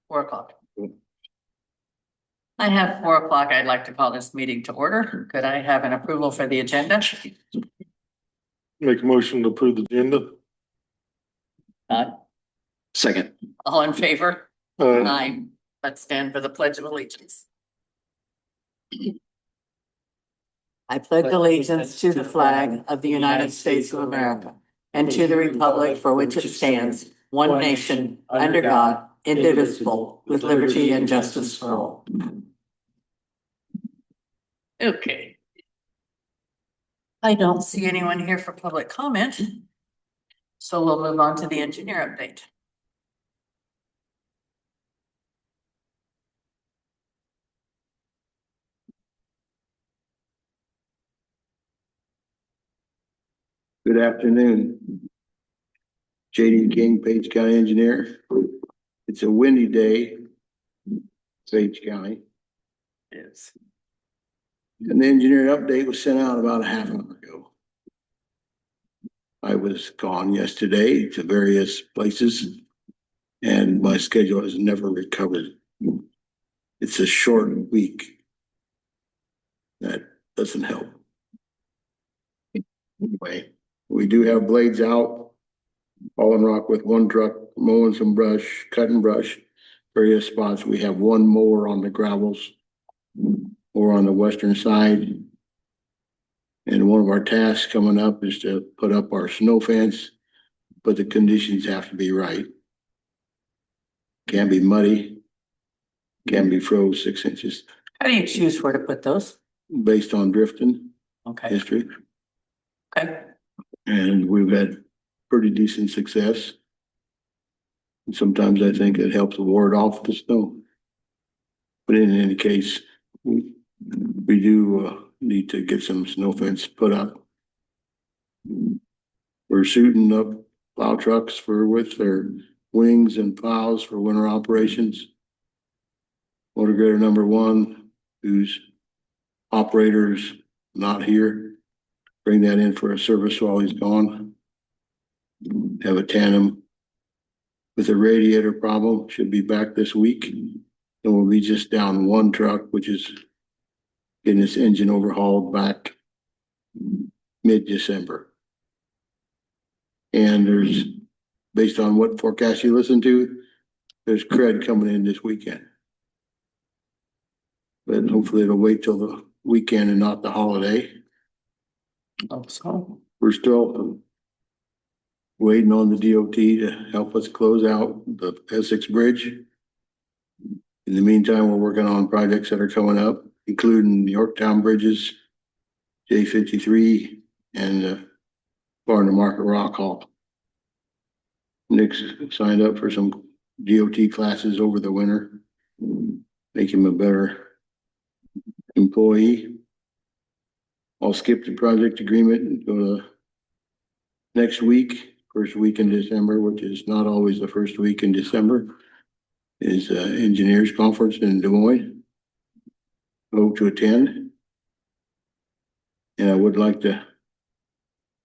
4 o'clock. I have 4 o'clock. I'd like to call this meeting to order. Could I have an approval for the agenda? Make a motion to approve the agenda. Second. All in favor? Aye. Let's stand for the Pledge of Allegiance. I pledge allegiance to the flag of the United States of America and to the republic for which it stands, one nation, under God, indivisible, with liberty and justice for all. Okay. I don't see anyone here for public comment. So we'll move on to the engineer update. Good afternoon. JD King, Page County Engineer. It's a windy day, Page County. Yes. And the engineer update was sent out about a half hour ago. I was gone yesterday to various places and my schedule has never recovered. It's a short week. That doesn't help. Anyway, we do have blades out, hauling rock with one truck, mowing some brush, cutting brush, various spots. We have one mower on the gravels or on the western side. And one of our tasks coming up is to put up our snow fence, but the conditions have to be right. Can't be muddy, can't be froze 6 inches How do you choose where to put those? based on drifting Okay. history. Okay. And we've had pretty decent success. And sometimes I think it helps ward off the snow. But in any case, we do need to get some snow fence put up. We're shooting up plow trucks with their wings and plows for winter operations. Motor grader number 1, whose operator's not here, bring that in for a service while he's gone. Have a tandem with a radiator problem, should be back this week. And we'll be just down one truck, which is getting this engine overhauled back mid-December. And there's, based on what forecast you listen to, there's cred coming in this weekend. But hopefully it'll wait till the weekend and not the holiday. So We're still waiting on the DOT to help us close out the Essex Bridge. In the meantime, we're working on projects that are coming up, including the Yorktown bridges, J53, and Barn to Market Rock Hall. Nick's signed up for some DOT classes over the winter, make him a better employee. I'll skip the project agreement and go to next week, first week in December, which is not always the first week in December, is engineers conference in Des Moines. Hope to attend. And I would like to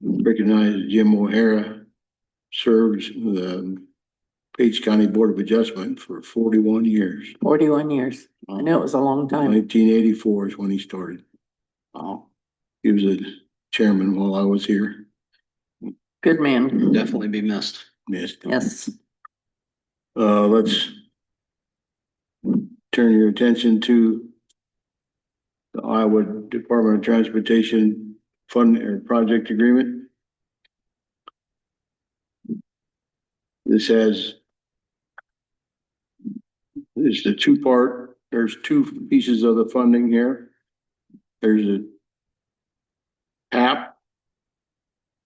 recognize Jim O'Hara served the Page County Board of Adjustment for 41 years. 41 years. I know it was a long time. 1984 is when he started. Oh, He was a chairman while I was here. good man. Definitely be missed. Yes. Let's turn your attention to the Iowa Department of Transportation fund or project agreement. This has, it's the two-part, there's two pieces of the funding here. There's a TAP,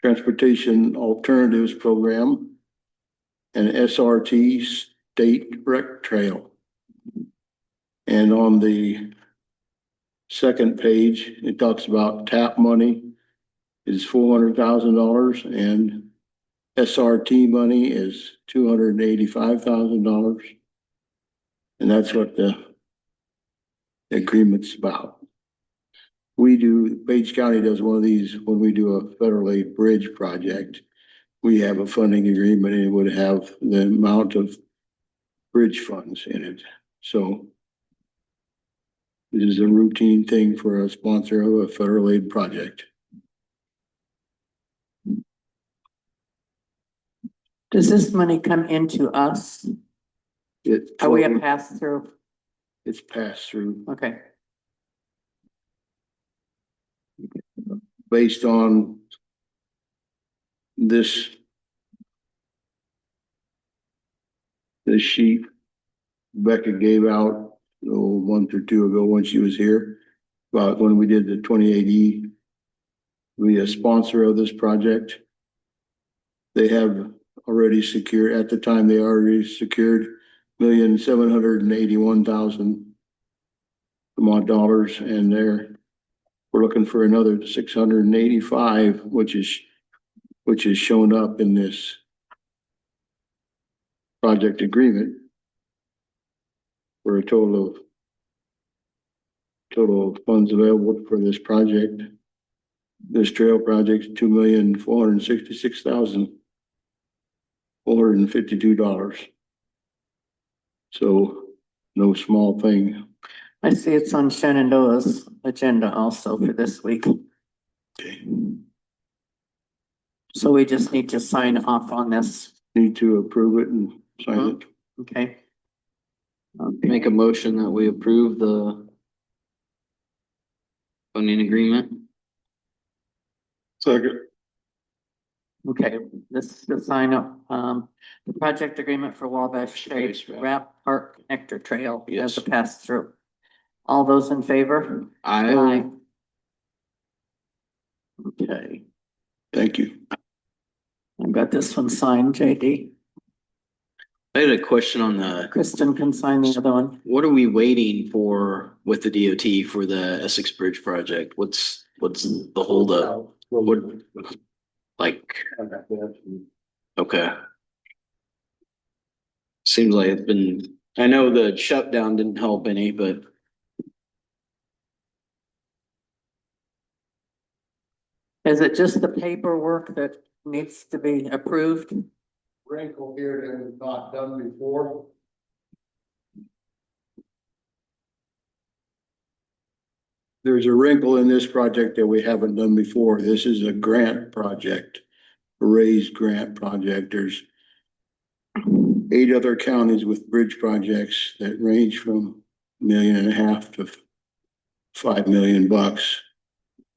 Transportation Alternatives Program, and SRT, State Rec Trail. And on the second page, it talks about TAP money is $400,000 and SRT money is $285,000. And that's what the agreement's about. We do, Page County does one of these when we do a federal aid bridge project. We have a funding agreement and it would have the amount of bridge funds in it. So this is a routine thing for a sponsor of a federal aid project. Does this money come into us? Are we a pass through? It's passed through Okay, based on this sheet Becca gave out a month or two ago when she was here, about when we did the 2080. We a sponsor of this project. They have already secured, at the time, they already secured $1,781,000 some odd dollars, and we're looking for another 685, which is shown up in this project agreement for a total of funds available for this project. This trail project, $2,466,452. So no small thing. I see it's on Shenandoah's agenda also for this week. Okay. So we just need to sign off on this, Need to approve it and sign it. okay? Make a motion that we approve the funding agreement. Second. Okay, this is to sign up, the project agreement for Wabash Trace Wrap Park Connector Trail as a pass through. All those in favor? I Okay, Thank you. I've got this one signed, JD. had a question on the, Kristen can sign the other one. what are we waiting for with the DOT for the Essex Bridge project? What's the holdup? What, like, okay. Seems like it's been, I know the shutdown didn't help any, but Is it just the paperwork that needs to be approved? Wrinkle here that was not done before. There's a wrinkle in this project that we haven't done before. This is a grant project, a raised grant project. There's 8 other counties with bridge projects that range from $1.5 million to $5 million.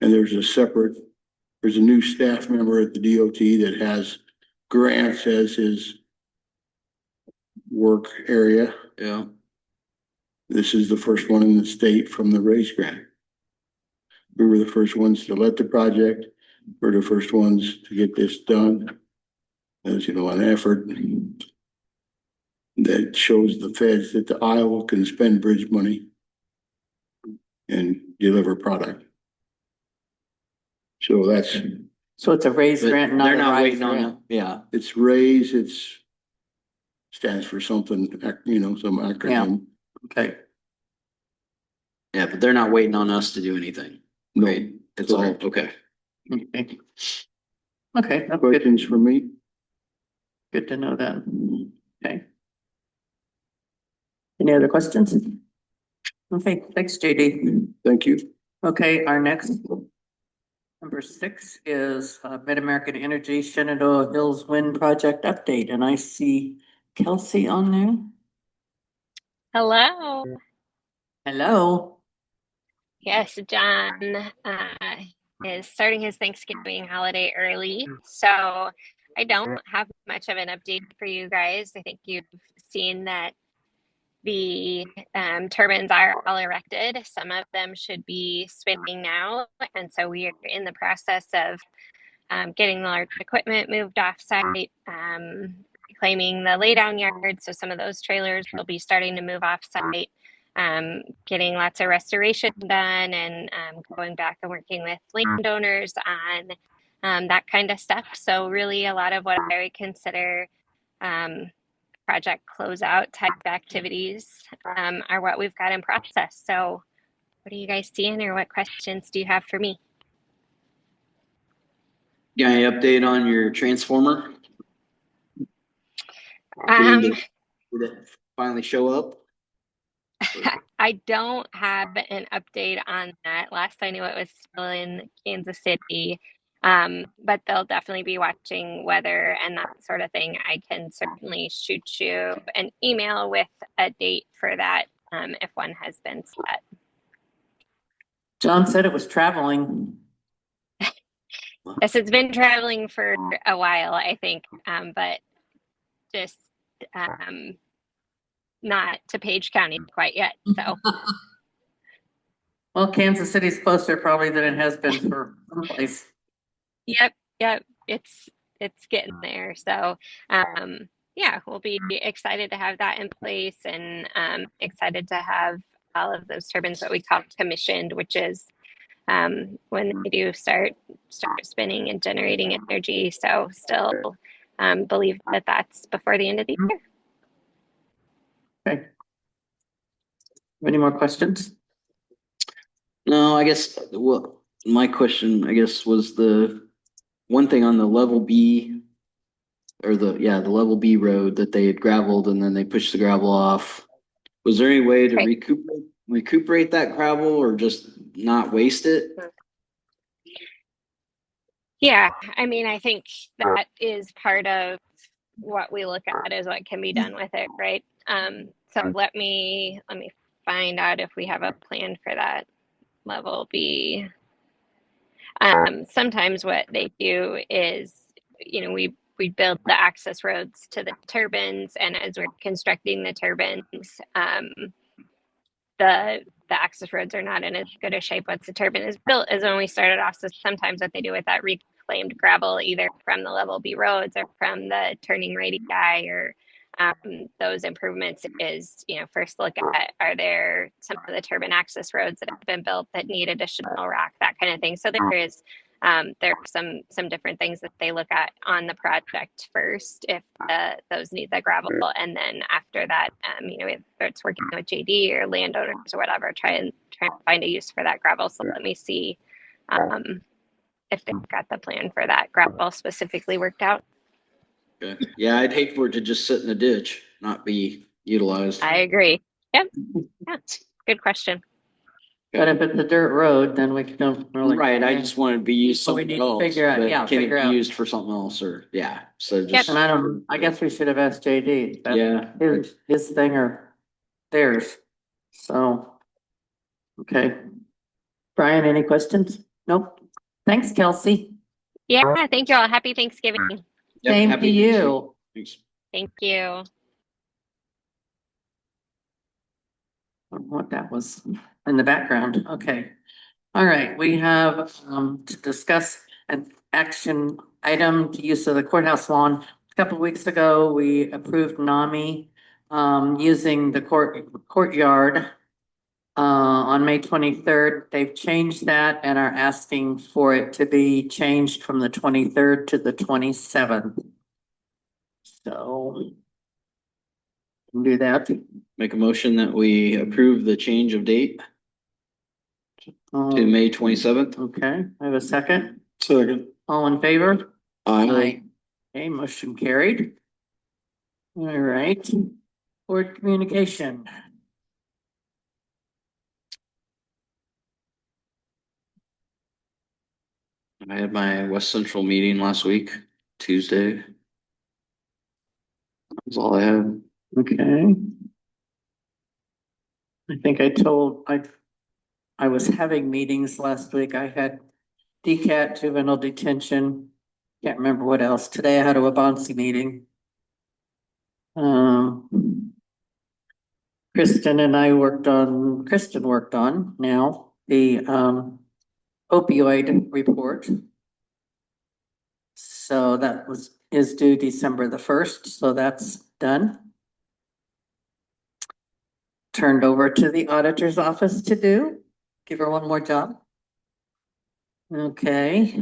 And there's a new staff member at the DOT that has grants as his work area. yeah. This is the first one in the state from the race grant. We were the first ones to let the project. We're the first ones to get this done. As you know, an effort that shows the feds that the Iowa can spend bridge money and deliver product. So that's, So it's a raised But grant, not they're a not rise waiting on grant. it. Yeah. it's raise, stands for something, some acronym. Okay, Yeah, but they're not waiting on us to do anything. No. Right? It's all, Correct. okay. okay. Okay, that's good, Questions for me? good to know that. Okay. Any other questions? Okay, thanks, JD. Thank you. Okay, our next number 6 is Mid-American Energy Shenandoah Hills Wind Project update, and I see Kelsey on there. Hello. Hello. Yes, John is starting his Thanksgiving holiday early. So I don't have much of an update for you guys. I think you've seen that the turbines are all erected. Some of them should be spinning now. And so we are in the process of getting the large equipment moved off site, claiming the laydown yard. So some of those trailers will be starting to move off site. Getting lots of restoration done and going back and working with landowners on that kind of stuff. So really a lot of what I would consider project closeout type activities are what we've got in process. So what are you guys seeing or what questions do you have for me? Got any update on your transformer? Um, Did it finally show up? I don't have an update on that. Last I knew it was still in Kansas City. But they'll definitely be watching weather and that sort of thing. I can certainly shoot you an email with a date for that, if one has been set. John said it was traveling. Yes, it's been traveling for a while, I think, but just not to Page County quite yet. So Well, Kansas City's closer probably than it has been for someplace. yep, it's getting there. So yeah, we'll be excited to have that in place and excited to have all of those turbines that we call commissioned, which is when they do start spinning and generating energy. So still believe that that's before the end of the year. Okay. Any more questions? No, I guess, well, my question, I guess, was the one thing on the level B or the level B road that they had gravelled and then they pushed the gravel off. Was there any way to Right. recuperate that gravel or just not waste it? Yeah, I mean, I think that is part of what we look at is what can be done with it, right? So let me find out if we have a plan for that level B. Sometimes what they do is, we build the access roads to the turbines, and as we're constructing the turbines, the access roads are not in as good a shape once the turbine is built as when we started off. So sometimes what they do with that reclaimed gravel, either from the level B roads or from the turning radii or those improvements is, first look at, are there some of the turbine access roads that have been built that need additional rock, that kind of thing. So there are some different things that they look at on the project first if those need the gravel, and then after that, whether it's working with JD or landowners or whatever, try and find a use for that gravel. So let me see if they've got the plan for that gravel specifically worked out. Okay. Yeah, I'd hate for it to just sit in the ditch, not be utilized. I agree. Yep. Yeah. Good question. But if it's a dirt road, then we don't really. Right, I just wanted to be used So we something need to else. figure out- but yeah, can it figure be out. used for something else or, yeah, so just. And I guess we should have asked JD. That's Yeah. his thing or theirs. So, okay. Brian, any questions? Nope. Thanks, Kelsey. Yeah. Thank you all. Happy Thanksgiving. Yep, Same to happy you. Thanks. Thank you. What that was in the background. Okay. All right, we have to discuss an action item to use of the courthouse lawn. A couple of weeks ago, we approved NAMI using the courtyard on May 23rd. They've changed that and are asking for it to be changed from the 23rd to the 27th. So do that. Make a motion that we approve the change of date to May 27th. Okay, I have a second. Second. All in favor? Aye. Okay, motion carried. All right, board communication. I had my West Central meeting last week, Tuesday. That's all I have. Okay. I think I was having meetings last week. I had DCAT, juvenile detention. Can't remember what else. Today I had a Wabansi meeting. Kristen worked on now the opioid report. So that is due December the 1st, so that's done. Turned over to the auditor's office to do. Give her one more job. Okay.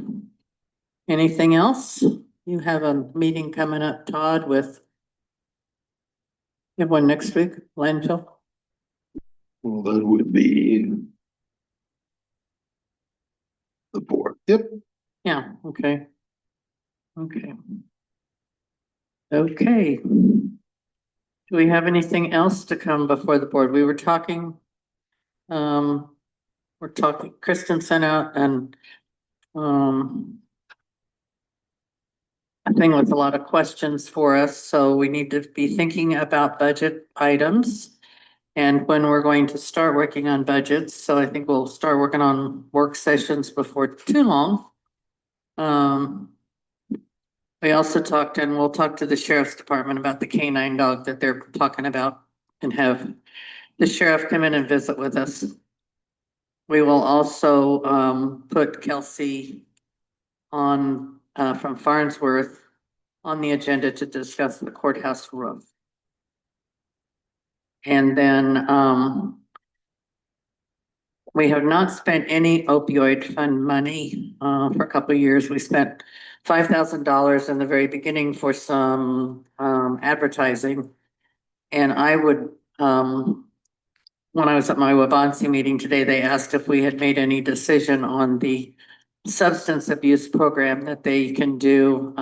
Anything else? You have a meeting coming up, Todd, with you have one next week, landfill? Well, that would be the board. Yep. Yeah, okay. Okay. Okay. Do we have anything else to come before the board? We were talking, Kristen sent out a thing with a lot of questions for us, so we need to be thinking about budget items and when we're going to start working on budgets. So I think we'll start working on work sessions before too long. We also talked, and we'll talk to the sheriff's department about the canine dog that they're talking about and have the sheriff come in and visit with us. We will also put Kelsey on from Farnsworth on the agenda to discuss the courthouse roof. And then we have not spent any opioid fund money for a couple of years. We spent $5,000 in the very beginning for some advertising. And I would, when I was at my Wabansie meeting today, they asked if we had made any decision on the substance abuse program that they can do.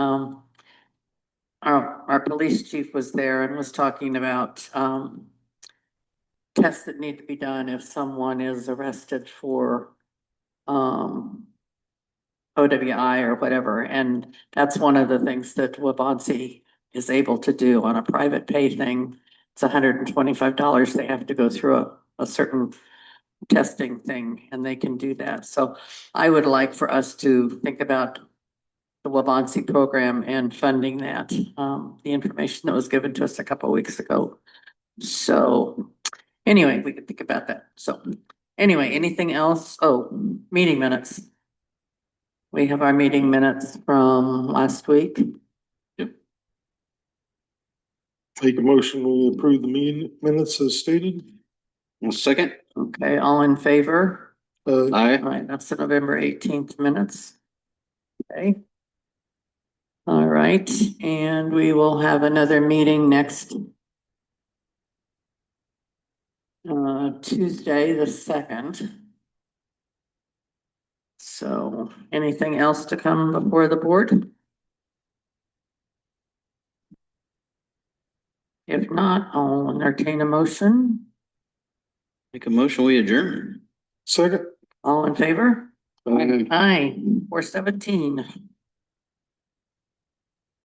Our police chief was there and was talking about tests that need to be done if someone is arrested for OWI or whatever. And that's one of the things that Wabansie is able to do on a private pay thing. It's $125. They have to go through a certain testing thing and they can do that. So I would like for us to think about the Wabansie program and funding that, the information that was given to us a couple of weeks ago. So anyway, we could think about that. So anyway, anything else? Oh, meeting minutes. We have our meeting minutes from last week. Make a motion, we approve the meeting minutes as stated. One second. Okay, all in favor? Aye. All right, that's the November 18th minutes. Okay. All right, and we will have another meeting next Tuesday, the 2nd. So anything else to come before the board? If not, I'll entertain a motion. Make a motion, we adjourn. Second. All in favor? Aye. Aye, 417.